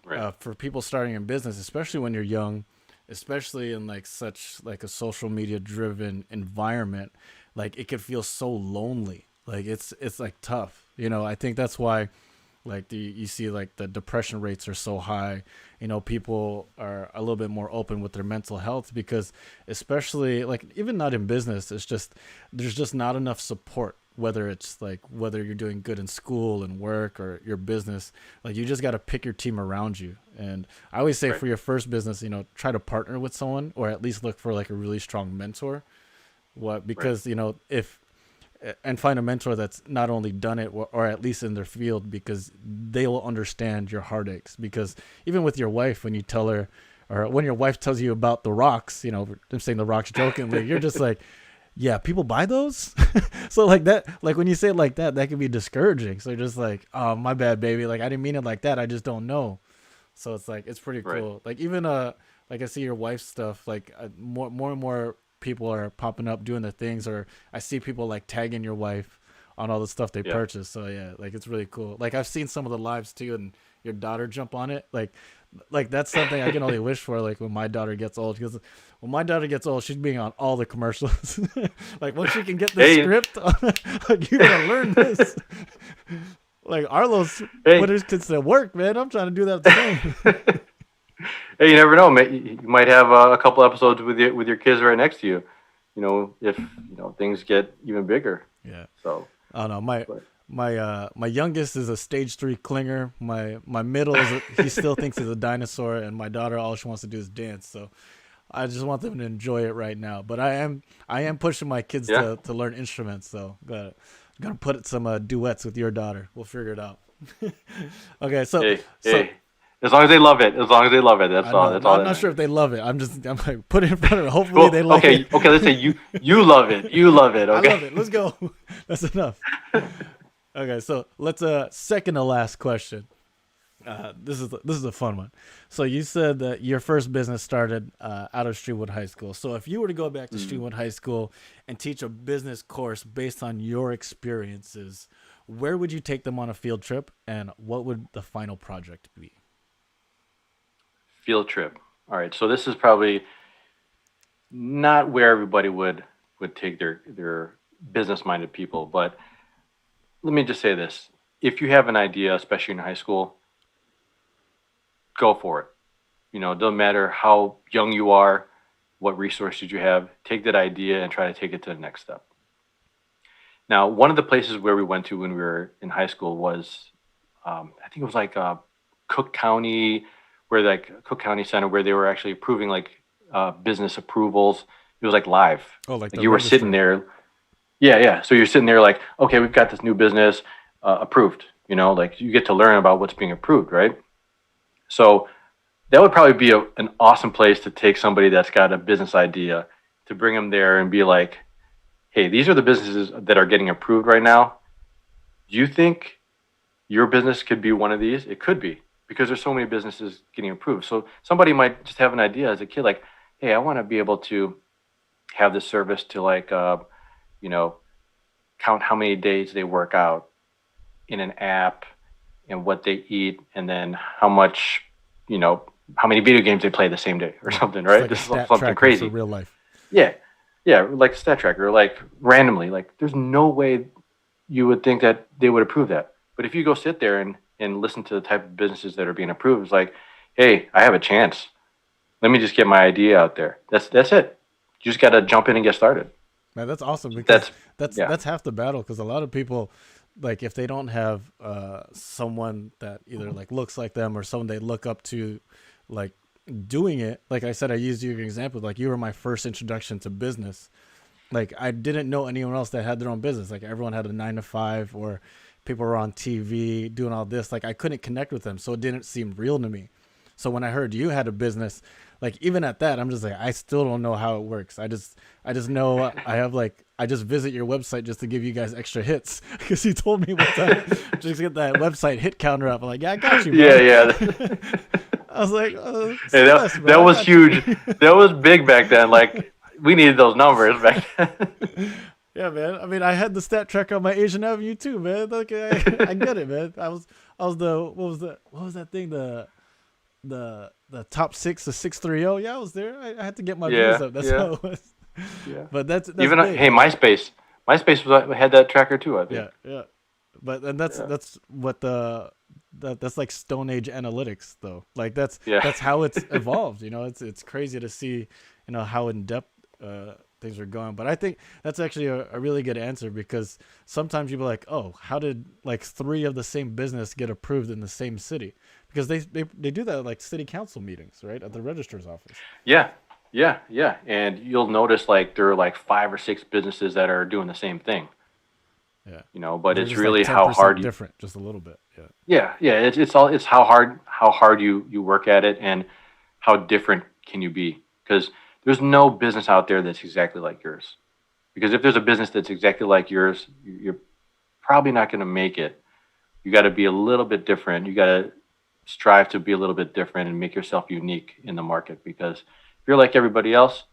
Right. for people starting in business, especially when you're young, especially in like such like a social media driven environment, like it could feel so lonely. Like it's like tough. I think that's why like you see like the depression rates are so high. People are a little bit more open with their mental health because especially like even not in business, it's just there's just not enough support, whether it's like whether you're doing good in school and work or your business. Like you just got to pick your team around you. And I always say Right. for your first business, try to partner with someone or at least look for like a really strong mentor. Because if and find a mentor that's not only done it or at least in their field, because they will understand your heartaches. Because even with your wife, when you tell her or when your wife tells you about the rocks, I'm saying the rocks jokingly, you're just like, yeah, people buy those. So like that, like when you say it like that can be discouraging. So you're just like, oh, my bad, baby. Like I didn't mean it like that. I just don't know. So it's like, it's pretty Right. cool. Like even, like I see your wife's stuff, like more and more people are popping up doing the things, or I see people like tagging your wife on all the stuff they Yeah. purchase. So yeah, like it's really cool. Like I've seen some of the lives too, and your daughter jump on it. Like that's something I can only wish for. Like when my daughter gets old, because when my daughter gets old, she's being on all the commercials. Like once she can get the Hey. script, like you gotta learn this. Like Arlo's Hey. put his kids to work, man. I'm trying to do that too. Hey, you never know. You might have a couple episodes with your kids right next to you. If things get even bigger. Yeah. So. I don't know. My But, my youngest is a stage 3 clinger. My middle he still thinks he's a dinosaur, and my daughter, all she wants to do is dance. So I just want them to enjoy it right now. But I am pushing my kids Yeah. to learn instruments. So gotta put some duets with your daughter. We'll figure it out. Okay, hey. As long as they love it. As long as they love it. That's I all. know. That's No, all. I'm not sure if they love it. I'm like put it in front of them. Hopefully they like okay. it. Okay. Let's say you love it. You love it. I Okay. love it. Let's go. That's enough. Okay, so let's second to last question. This is a fun one. So you said that your first business started out of Streetwood High School. So if you were to go back to Streetwood High School and teach a business course based on your experiences, where would you take them on a field trip, and what would the final project be? Field trip. All right. So this is probably not where everybody would take their business minded people, but let me just say this: if you have an idea, especially in high school, go for it. it doesn't matter how young you are, what resources you have, take that idea and try to take it to the next step. Now, one of the places where we went to when we were in high school was, I think it was like Cook County, where like Cook County Center, where they were actually approving like business approvals. It was like live. Oh, like Like the you were sitting registry. there. Yeah, yeah. So you're sitting there like, okay, we've got this new business approved. Like you get to learn about what's being approved, right? So that would probably be an awesome place to take somebody that's got a business idea to bring them there and be like, hey, these are the businesses that are getting approved right now. Do you think your business could be one of these? It could be because there's so many businesses getting approved. So somebody might just have an idea as a kid, like, hey, I want to be able to have this service to like, you know, count how many days they work out in an app and what they eat, and then how much, you know, how many video games they play the same day or Yeah. something, It's right? like a This is stat something tracker for crazy. real life. Yeah. Yeah. Like stat tracker, like randomly, like there's no way you would think that they would approve that. But if you go sit there and listen to the type of businesses that are being approved, it's like, hey, I have a chance. Let me just get my idea out there. That's it. You just got to jump in and get started. Man, that's awesome because That's yeah. that's half the battle. Because a lot of people, like, if they don't have someone that either like looks like them or someone they look up to, like doing it. Like I said, I used you as an example. Like you were my first introduction to business. Like I didn't know anyone else that had their own business. Like everyone had a 9 to 5, or people were on TV doing all this. Like I couldn't connect with them, so it didn't seem real to me. So when I heard you had a business, like even at that, I'm just like, I still don't know how it works. I just know I have like, I just visit your website just to give you guys extra hits because you told me one time just get that website hit counter up. I'm like, yeah, I got you, Yeah, bro. yeah. I was like, Hey, say less, bro. that I was got you. huge. That was big back then. Like we needed those numbers back then. Yeah, man. I mean, I had the stat track on my Asian Avenue too, man. Like, I get it, man. I was the, what was that thing? The top six, the 630. Yeah, I was there. I had to get my views Yeah, up. That's yeah, how it was. yeah. But that's Even big, hey, man. MySpace had that tracker too. I think. Yeah, yeah. But and Yeah, that's what that's like Stone Age analytics though. Like yeah, that's how it's evolved. It's crazy to see how in depth things are going. But I think that's actually a really good answer because sometimes you be like, oh, how did like three of the same business get approved in the same city? Because they do that at like city council meetings, right, at the registrar's office. yeah, yeah, yeah. And you'll notice like there are like 5 or 6 businesses that are doing the same thing. Yeah, But they're it's just like really ten how hard percent you. different, just a little bit. Yeah, Yeah, yeah. It's how hard you work at it and how different can you be because there's no business out there that's exactly like yours. Because if there's a business that's exactly like yours, you're probably not going to make it. You got to be a little bit different. You got to strive to be a little bit different and make yourself unique in the market because if you're like everybody else,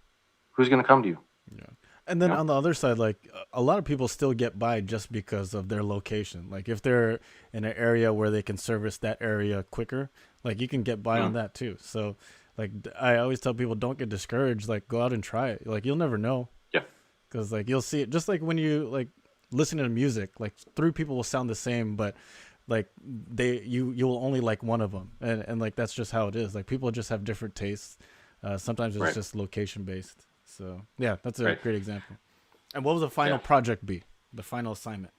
who's going to come to you? yeah. And You then know? on the other side, like a lot of people still get by just because of their location. Like if they're in an area where they can service that area quicker, like you can get by on Mm, that too. So like I always tell people, don't get discouraged. Like go out and try it. Like you'll never know yeah, because like you'll see it. Just like when you like listen to music, like three people will sound the same, but like you'll only like one of them, and like that's just how it is. Like people just have different tastes. Sometimes it's right, just location based. So yeah, that's a right. great example. And what was the final Yeah. project be? The final assignment.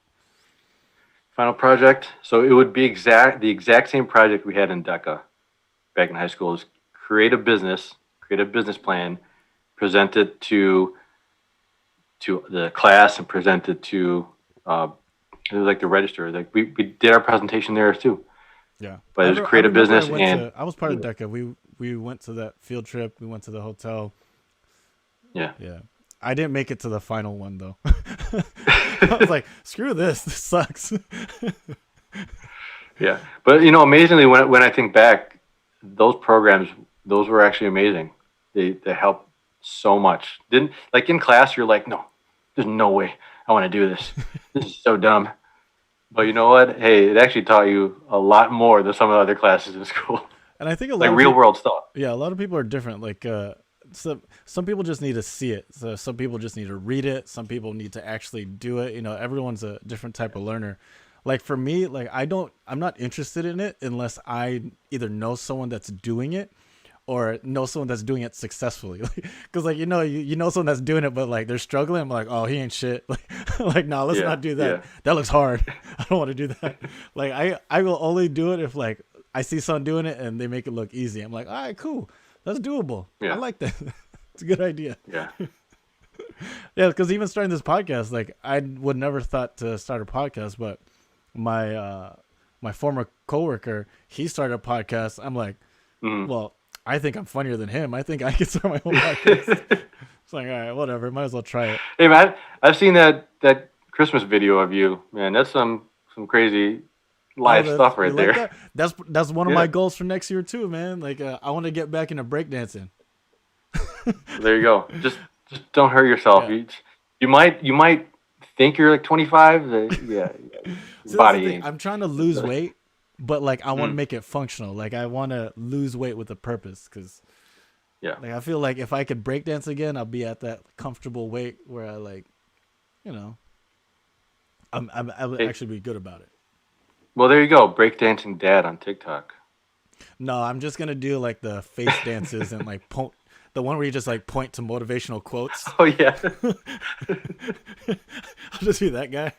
Final project. So it would be the exact same project we had in DECA back in high school is create a business plan, present it to the class and present it to uh, it was like the register. Like we did our presentation there too. Yeah, But it was I create a remember I business went and to. I was part of DECA. We went to that field trip. We went to the hotel. yeah. Yeah, I didn't make it to the final one though. I was like, screw this. This sucks. Yeah. But amazingly when I think back, those programs those were actually amazing. They helped so much. Didn't like in class you're like, no, there's no way I want to do this. This is so dumb. But you know what? Hey, it actually taught you a lot more than some of the other classes in school. And I think a Like lot of real people. world stuff. Yeah, a lot of people are different. Like some people just need to see it. So some people just need to read it. Some people need to actually do it. Everyone's a different type of learner. Like for me, like I'm not interested in it unless I either know someone that's doing it or know someone that's doing it successfully. Because like you know someone that's doing it, but like they're struggling. I'm like, oh, he ain't shit. Like no, let's Yeah, not do that. yeah, That looks hard. I don't want to do that. Like I will only do it if like I see someone doing it and they make it look easy. I'm like, all right, cool, that's doable. I yeah, like that. It's a good idea. yeah. Yeah, because even starting this podcast, like I would never thought to start a podcast, but my former coworker, he started a podcast. I'm like, Mm. well, I think I'm funnier than him. I think I can start my own podcast. It's like, all right, whatever. Might as well try it. Hey man, I've seen that Christmas video of you, man. That's some crazy Oh, live that stuff you right like there. that? That's one of Yeah, my goals for next year too, man. Like, I want to get back into breakdancing. there you go. Just don't hurt yourself. Yeah. You might think you're like 25. Yeah, your So that's the body thing. ain't. I'm trying to lose weight, but like I want to Mm, make it functional. Like I want to lose weight with a purpose, because yeah. like I feel like if I could breakdance again, I'll be at that comfortable weight where I like, you know, I would Hey, actually be good about it. well, there you go. Breakdancing dad on TikTok. No, I'm just gonna do like the face dances and like the one where you just like point to motivational quotes. Oh yeah. I'll just be that guy,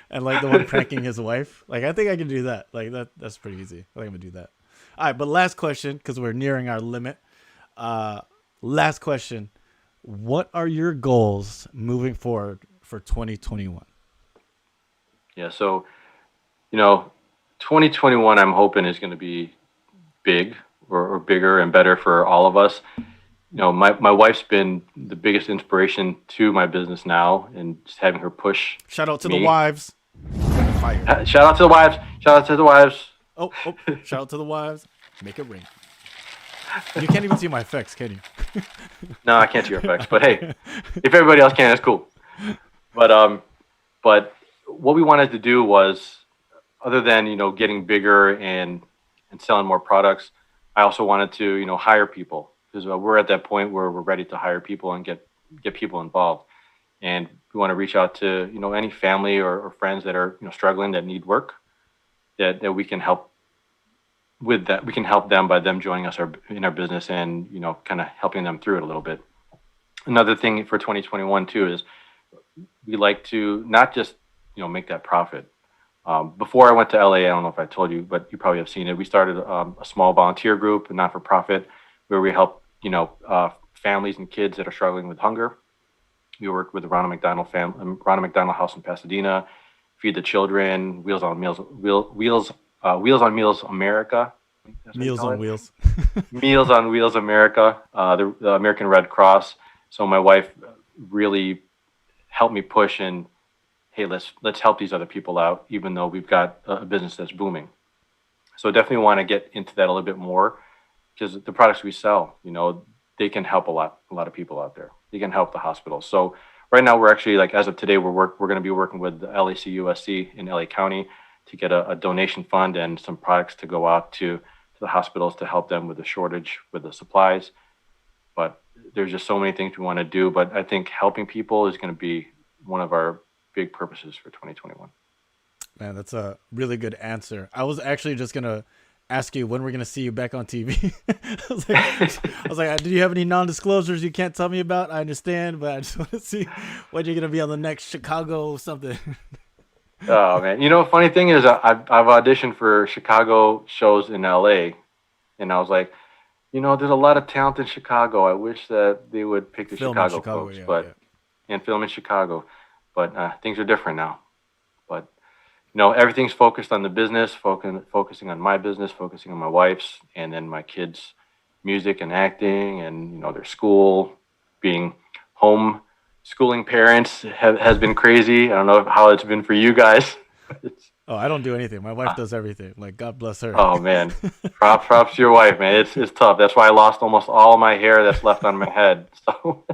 and like the one pranking his wife. Like I think I can do that. Like that's pretty easy. I think I'm gonna do that. All right, but last question, because we're nearing our limit. Uh, Last question: what are your goals moving forward for 2021? Yeah. So, you know, 2021, I'm hoping is going to be big or bigger and better for all of us. My wife's been the biggest inspiration to my business now, and just having her push Shout out to the me. wives. Fire. Shout out to the wives. Shout out to the wives. Oh, shout out to the wives. Make it ring. You can't even see my effects, can you? No, I can't see your effects, but hey, if everybody else can, that's cool. But what we wanted to do was, other than getting bigger and selling more products, I also wanted to hire people, because we're at that point where we're ready to hire people and get people involved, and we want to reach out to any family or friends that are struggling, that need work, that we can help with. That we can help them by them joining us in our business, and kind of helping them through it a little bit. Another thing for 2021 too is we like to not just make that profit. Before I went to LA, I don't know if I told you, but you probably have seen it. We started a small volunteer group, a not for profit, where we help families and kids that are struggling with hunger. We work with the Ronald McDonald House in Pasadena, Feed the Children, Wheels on Meals America. I think that's what you Meals call on it. wheels. Meals on Wheels America, the American Red Cross. So my wife really helped me push, and hey, let's help these other people out, even though we've got a business that's booming. So definitely want to get into that a little bit more, because the products we sell, they can help a lot of people out there. They can help the hospitals. So right now we're actually, like, as of today, we're going to be working with the LACUSC in LA County to get a donation fund and some products to go out to the hospitals to help them with the shortage with the supplies. But there's just so many things we want to do. But I think helping people is going to be one of our big purposes for 2021. Man, that's a really good answer. I was actually just gonna ask you when we're gonna see you back on TV. I was like, do you have any non-disclosures you can't tell me about? I understand, but I just want to see when you're gonna be on the next Chicago something. Oh man, funny thing is, I've auditioned for Chicago shows in LA, and I was like, there's a lot of talent in Chicago. I wish that they would pick the Film in Chicago Chicago, folks, yeah, yeah. but and film in Chicago. But things are different now. But everything's focused on the business, focusing on my business, focusing on my wife's, and then my kids' music and acting, and their school. Being home schooling parents has been crazy. I don't know how it's been for you guys. It's, Oh, I don't do anything. My wife does everything. Like, God bless her. oh man, props to your wife, man. It's tough. That's why I lost almost all my hair that's left on my head. So,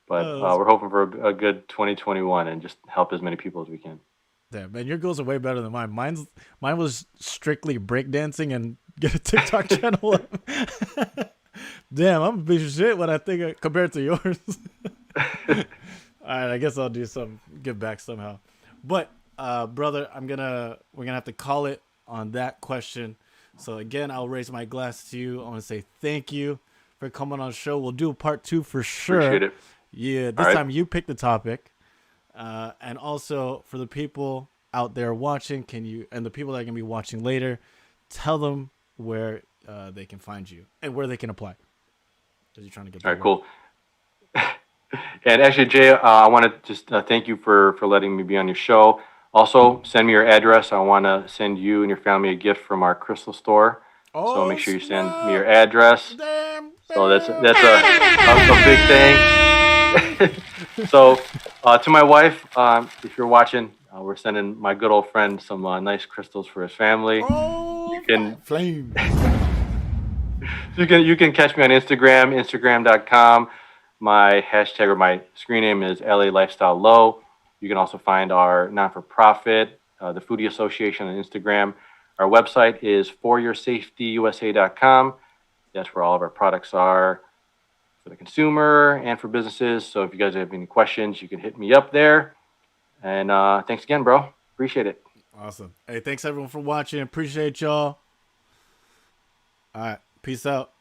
but Oh, we're hoping for a good 2021 and just help as many people as we can. damn, man, your goals are way better than mine. Mine was strictly breakdancing and get a TikTok channel up. Damn, I'm a piece of shit when I think compared to yours. All right, I guess I'll do some give back somehow. But brother, we're gonna have to call it on that question. So again, I'll raise my glass to you. I want to say thank you for coming on the show. We'll do a part 2 for sure. Appreciate it. Yeah, All this right. time you pick the topic. And also for the people out there watching, and the people that are gonna be watching later, tell them where they can find you and where they can apply. Because you're trying to get All the right. word. Cool. And actually, Jay, I want to just thank you for letting me be on your show. Also, send me your address. I want to send you and your family a gift from our crystal store. So make Oh sure you send me snap! your address. Damn, So that's damn. a big thanks. So to my wife, if you're watching, we're sending my good old friend some nice crystals for his family. Oh, You can flame. you can catch me on Instagram, Instagram.com. My hashtag or my screen name is LA Lifestyle Low. You can also find our non-for-profit, the Foodie Association, on Instagram. Our website is foryoursafetyusa.com. That's where all of our products are for the consumer and for businesses. So if you guys have any questions, you can hit me up there. And thanks again, bro. Appreciate it. Awesome. Hey, thanks everyone for watching. Appreciate y'all. All right. Peace out.